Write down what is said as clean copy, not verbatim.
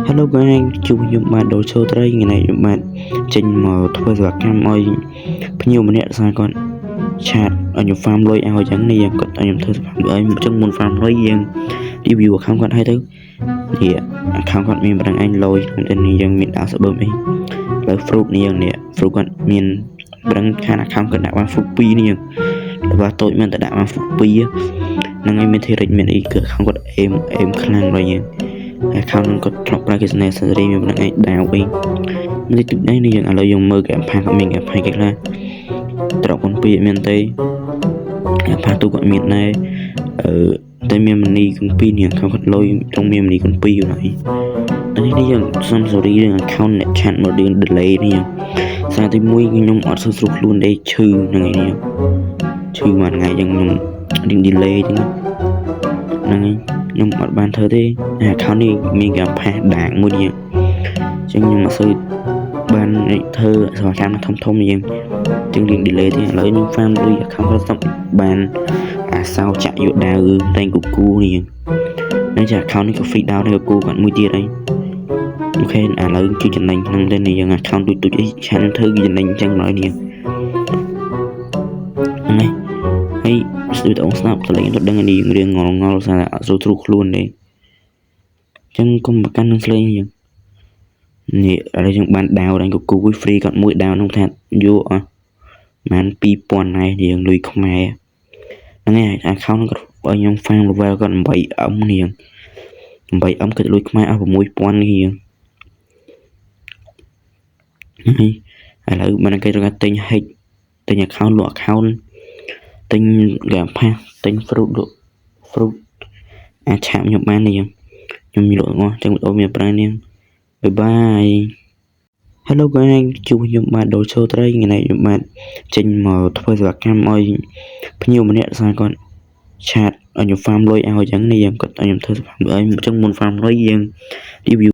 Hello guys ជួបខ្ញុំបាទដូលឈើត្រីថ្ងៃនេះខ្ញុំបាទចេញមកធ្វើសេវាកម្មឲ្យភ្ញៀវម្នាក់ស្អាតគាត់ឆាតឲ្យខ្ញុំ farm លុយឲ្យអញ្ចឹងនេះយើងគាត់ឲ្យខ្ញុំធ្វើសេវាកម្មឲ្យអញ្ចឹងមុន farm លុយយើង review account គាត់ឲ្យទៅនេះ account គាត់មានប្រឹងឯងលុយក្នុងនេះយើងមានដាក់សបឹមអីលើ fruit នេះយើងនេះ fruit គាត់មានប្រឹងខាន account គាត់ដាក់បាន fruit 2នេះដល់តូចមែនតែដាក់បាន fruit 2ហ្នឹងហើយមាន theory មានអីគឺ account គាត់អេមខ្លាំងrồiយើងaccount គាត់ធ្លាប់ប្រើ business salary មានប្រឹងឯងដាវវិញនេះទឹកនេះយើងឥឡូវយើងមើលគេផាគាត់មានគេផាគេខ្លះត្រកពីមានទេផាទូគាត់មានដែរតែមានមនីគម្ពីរនេះគាត់លុយtrongមានមនីគម្ពីរហ្នឹងនេះយើងសុំ sorry រឿង account អ្នកឆាត់មករឿង delay នេះសារទី1ខ្ញុំអត់ស្រួលខ្លួនទេឈឺហ្នឹងឯងឈឺមួយថ្ងៃយើងខ្ញុំរឿង delay ហ្នឹងឯងខ្ញុំអត់បានធ្វើទេ account នេះមានគេផាដាកមួយនេះអញ្ចឹងខ្ញុំអត់សូវបានធ្វើសេវាកម្មធំយើងទាំងរឿង delay ទេឥឡូវខ្ញុំ farm លុយ account គាត់ស្ទប់បានអាសោចាក់យកដាវតែងគូនេះហ្នឹងចា account នេះក៏ free down ដែរគូគាត់មួយទៀតហើយអូខេឥឡូវគឺចំណេញក្នុងតែនេះយើង account ទូចអីឆានធ្វើគឺចំណេញអញ្ចឹងដល់នេះហ្នឹងហើយស្ទើរតែអង្គស្នាប់តលេងទៅដឹងនេះរឿងងល់សារអត់ស្រួលទ្រូខ្លួនទេអញ្ចឹងកុំប្រកាន់នឹងស្លេងយើងនេះឥឡូវយើងបានដាវដល់គូ free គាត់មួយដាវនោះថាយកអស់បាន2000ហើយយើងលុយខ្មែរហ្នឹងហើយ account គាត់ឲ្យខ្ញុំ farm level គាត់ 8M នេះ 8M គាត់លុយខ្មែរអស់6000នេះយើងឥឡូវបានគេរកទិញ hack ទិញ account លក់ account ទិញគេផាសទិញ fruit លក់ fruit អាចឆាប់ខ្ញុំបាននេះខ្ញុំលក់អស់ចឹងអូនមានប្រាំនេះ bye bye Hello guys ជួបខ្ញុំបាទដូលឈើត្រីថ្ងៃនេះខ្ញុំបាទចេញមកធ្វើសេវាកម្មឲ្យភ្ញៀវម្នាក់ស្អាតគាត់ឆាតឲ្យខ្ញុំ farm លុយឲ្យអញ្ចឹងនេះយើងគាត់ឲ្យខ្ញុំធ្វើសេវាកម្មឲ្យអញ្ចឹងមុន farm លុយយើង review